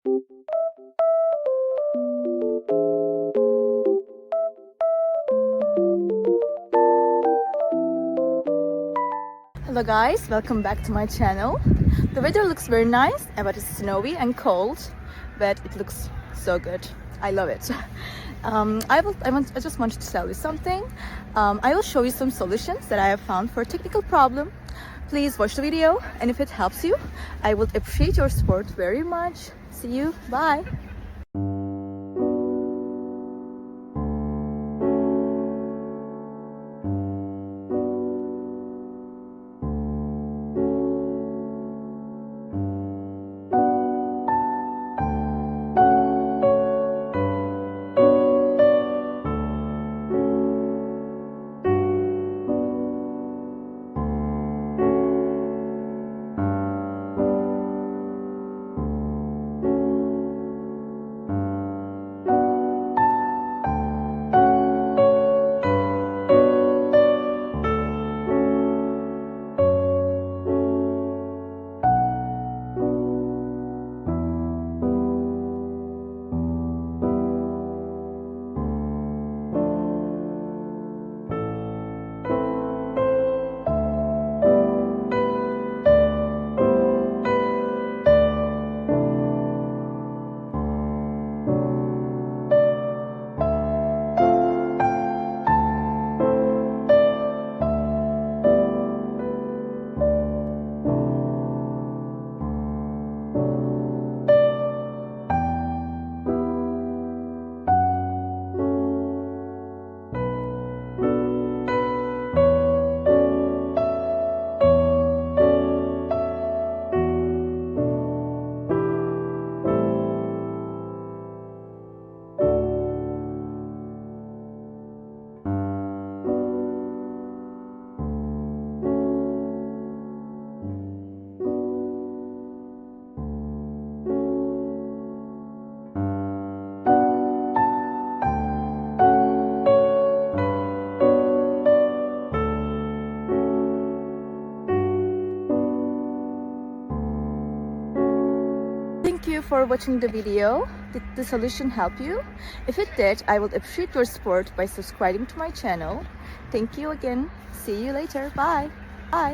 Hello guys, welcome back to my channel. The weather looks very nice, but it's snowy and cold, but it looks so good. I love it. I just wanted to tell you something. I will show you some solutions that I have found for a technical problem. Please watch the video, and if it helps you, I would appreciate your support very much. See you, bye. Thank you for watching the video. Did the solution help you? If it did, I would appreciate your support by subscribing to my channel. Thank you again. See you later. Bye. Bye.